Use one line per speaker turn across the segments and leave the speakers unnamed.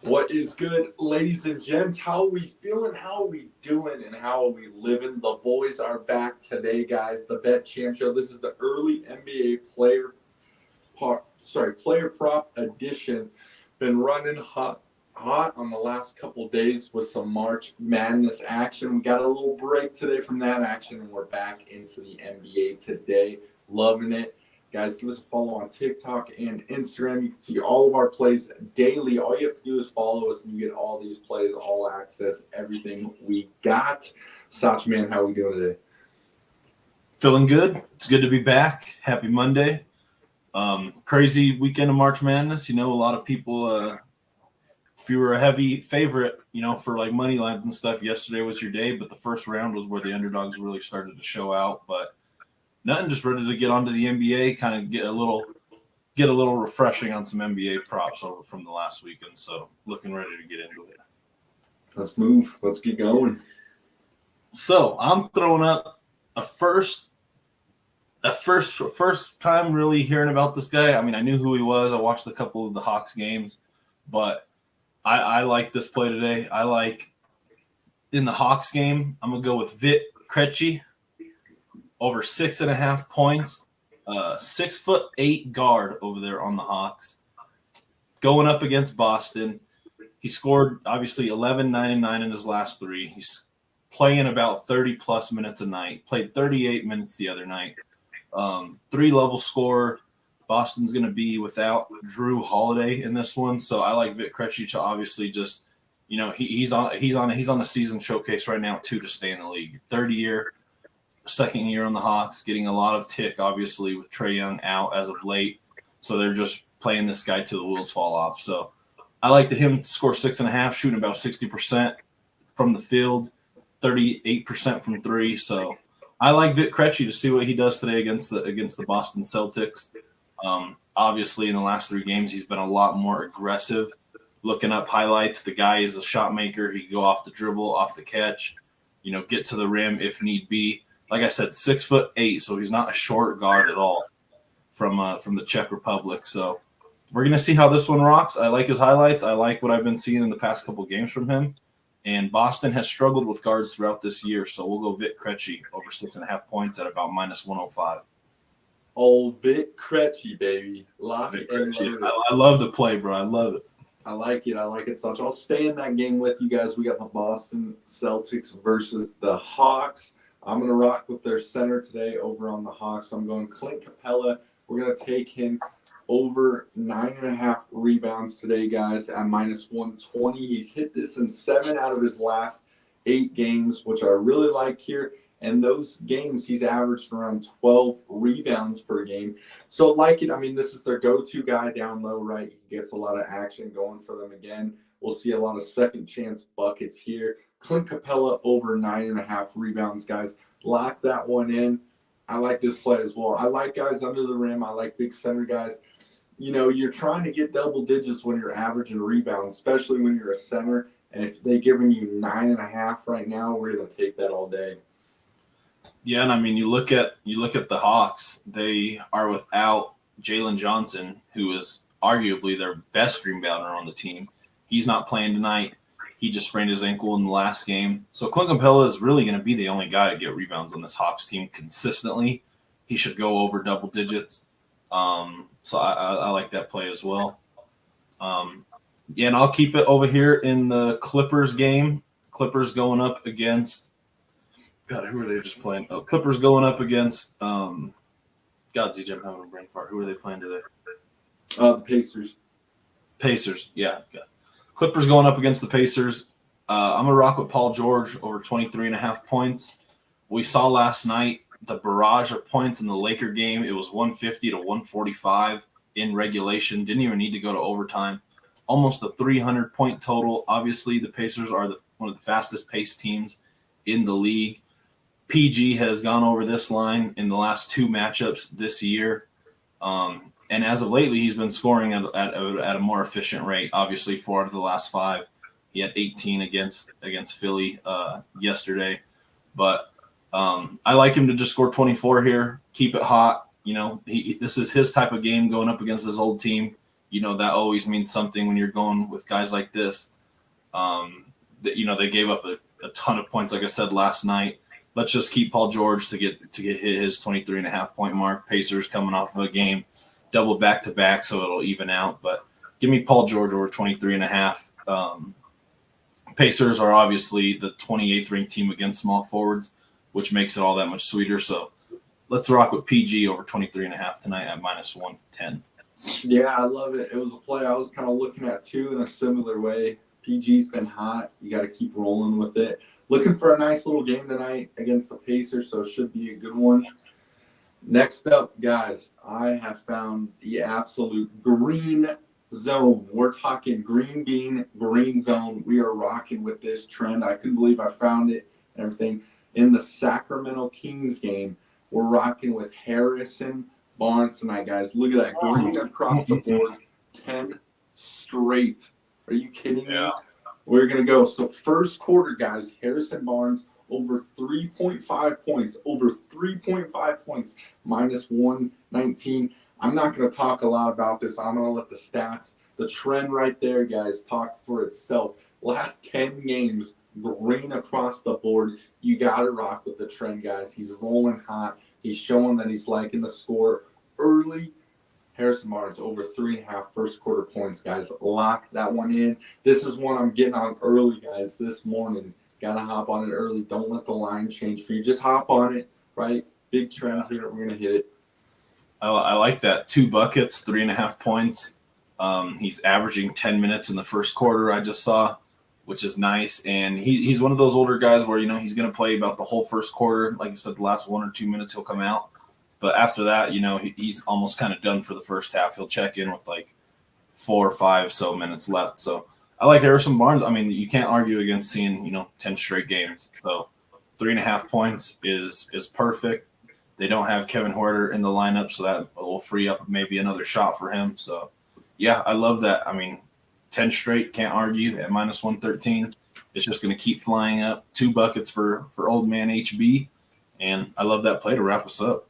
What is good, ladies and gents? How are we feeling? How are we doing? And how are we living? The boys are back today, guys. The Bet Champ Show. This is the early NBA player prop edition. Been running hot on the last couple days with some March Madness action. We got a little break today from that action, and we're back into the NBA today. Loving it. Guys, give us a follow on TikTok and Instagram. You can see all of our plays daily. All you have to do is follow us, and you get all these plays, all access, everything we got. Sach, man, how are we doing today?
Feeling good. It's good to be back. Happy Monday. Crazy weekend of March Madness. You know, a lot of people, if you were a heavy favorite, for like money lines and stuff, yesterday was your day, but the first round was where the underdogs really started to show out. But nothing, just ready to get onto the NBA, kind of get a little refreshing on some NBA props over from the last weekend. So looking ready to get into it.
Let's move. Let's get going.
So I'm throwing up a first time really hearing about this guy. I mean, I knew who he was. I watched a couple of the Hawks games, but I like this play today. I like in the Hawks game, I'm going to go with Vit Krejci over 6.5 points. 6'8" guard over there on the Hawks. Going up against Boston. He scored, obviously, 11, 9, and 9 in his last three. He's playing about 30-plus minutes a night. Played 38 minutes the other night. Three-level scorer. Boston's going to be without Drew Holiday in this one, so I like Vit Krejci to obviously just, he's on a season showcase right now too to stay in the league. Third year, second year on the Hawks, getting a lot of tick obviously with Trae Young out as of late, so they're just playing this guy till the wheels fall off. So I like him to score 6.5, shooting about 60% from the field, 38% from three. So I like Vit Krejci to see what he does today against the Boston Celtics. Obviously, in the last three games, he's been a lot more aggressive. Looking up highlights, the guy is a shot maker. He can go off the dribble, off the catch, get to the rim if need be. Like I said, 6'8", so he's not a short guard at all from the Czech Republic. So we're gonna see how this one rocks. I like his highlights. I like what I've been seeing in the past couple games from him. And Boston has struggled with guards throughout this year, so we'll go Vit Krejci over 6.5 points at about -105.
Oh, Vit Krejci, baby.
Vit Krejci. I love the play, bro. I love it.
I like it, Such. I'll stay in that game with you guys. We got the Boston Celtics versus the Hawks. I'm going to rock with their center today over on the Hawks. I'm going Clint Capella. We're going to take him over 9.5 rebounds today, guys, at -120. He's hit this in 7 out of his last 8 games, which I really like here. And those games, he's averaged around 12 rebounds per game. So like it. I mean, this is their go-to guy down low, right? He gets a lot of action going for them again. We'll see a lot of second chance buckets here. Clint Capella over 9.5 rebounds, guys. Lock that one in. I like this play as well. I like guys under the rim. I like big center guys. You're trying to get double digits when you're averaging rebounds, especially when you're a center. And if they're giving you 9.5 right now, we're going to take that all day.
Yeah, and I mean, you look at the Hawks. They are without Jalen Johnson, who is arguably their best rebounder on the team. He's not playing tonight. He just sprained his ankle in the last game. So Clint Capella is really going to be the only guy to get rebounds on this Hawks team consistently. He should go over double digits. So I like that play as well. Yeah, and I'll keep it over here in the Clippers game. Clippers going up against God, who are they just playing? Oh, Clippers going up against God, ZJ, I'm having a brain fart. Who are they playing today?
The Pacers.
Pacers, yeah. Okay. Clippers going up against the Pacers. I'm going to rock with Paul George over 23.5 points. We saw last night the barrage of points in the Laker game. It was 150 to 145 in regulation. Didn't even need to go to overtime. Almost a 300-point total. Obviously, the Pacers are one of the fastest-paced teams in the league. PG has gone over this line in the last 2 matchups this year. And as of lately, he's been scoring at a more efficient rate. Obviously, 4 out of the last 5. He had 18 against Philly yesterday. But I like him to just score 24 here, keep it hot. This is his type of game going up against his old team. that always means something when you're going with guys like this. They gave up a ton of points, like I said last night. Let's just keep Paul George to get hit his 23.5 point mark. Pacers coming off of a game, double back-to-back, so it'll even out. But give me Paul George over 23.5. Pacers are obviously the 28th ranked team against small forwards, which makes it all that much sweeter. So let's rock with PG over 23.5 tonight at -110.
Yeah, I love it. It was a play I was kind of looking at too in a similar way. PG's been hot. You got to keep rolling with it. Looking for a nice little game tonight against the Pacers, so it should be a good one. Next up, guys, I have found the absolute green zone. We're talking green bean, green zone. We are rocking with this trend. I couldn't believe I found it and everything. In the Sacramento Kings game, we're rocking with Harrison Barnes tonight, guys. Look at that. Green across the board. 10 straight. Are you kidding me?
Yeah.
We're going to go. So first quarter, guys, Harrison Barnes over 3.5 points. Over 3.5 points. -119. I'm not going to talk a lot about this. I'm going to let the stats, the trend right there, guys, talk for itself. Last 10 games, green across the board. You got to rock with the trend, guys. He's rolling hot. He's showing that he's liking the score early. Harrison Barnes over 3.5 first quarter points, guys. Lock that one in. This is one I'm getting on early, guys, this morning. Got to hop on it early. Don't let the line change for you. Just hop on it, right? Big trend here. We're going to hit it.
I like that. 2 buckets, 3.5 points. He's averaging 10 minutes in the first quarter, I just saw, which is nice. And he's one of those older guys where, he's going to play about the whole first quarter. Like you said, the last 1 or 2 minutes he'll come out. But after that, he's almost kind of done for the first half. He'll check in with like 4 or 5 so minutes left. So I like Harrison Barnes. I mean, you can't argue against seeing, 10 straight games. So 3.5 points is perfect. They don't have Kevin Huerter in the lineup, so that will free up maybe another shot for him. So, yeah, I love that. I mean, 10 straight, can't argue at -113. It's just going to keep flying up. 2 buckets for old man HB, and I love that play to wrap us up.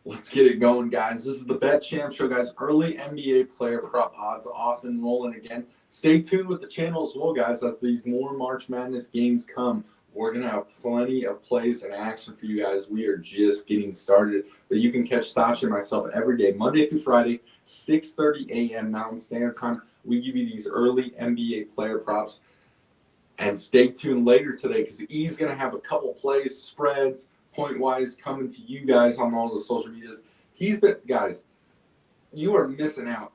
Let's get it going, guys. This is the Bet Champ Show, guys. Early NBA player prop odds off and rolling again. Stay tuned with the channel as well, guys, as these more March Madness games come. We're going to have plenty of plays and action for you guys. We are just getting started. But you can catch Sacha and myself every day, Monday through Friday, 6:30 a.m. Mountain Standard Time. We give you these early NBA player props. And stay tuned later today because E's going to have a couple plays, spreads, point-wise coming to you guys on all the social medias. He's you are missing out.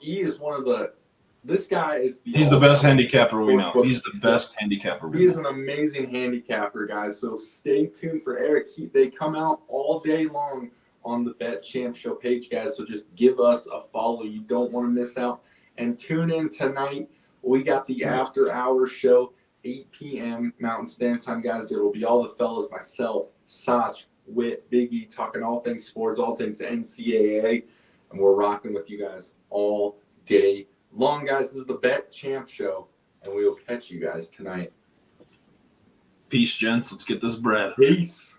This guy is
He's the best handicapper we know. He's the best handicapper we know.
He is an amazing handicapper, guys. So stay tuned for Eric. They come out all day long on the Bet Champ Show page, guys. So just give us a follow. You don't want to miss out. And tune in tonight. We got the after hours show, 8 p.m. Mountain Standard Time, guys. It will be all the fellas, myself, Sach, Whit, Big E, talking all things sports, all things NCAA. And we're rocking with you guys all day long, guys. This is the Bet Champ Show, and we will catch you guys tonight.
Peace, gents. Let's get this bread.
Peace.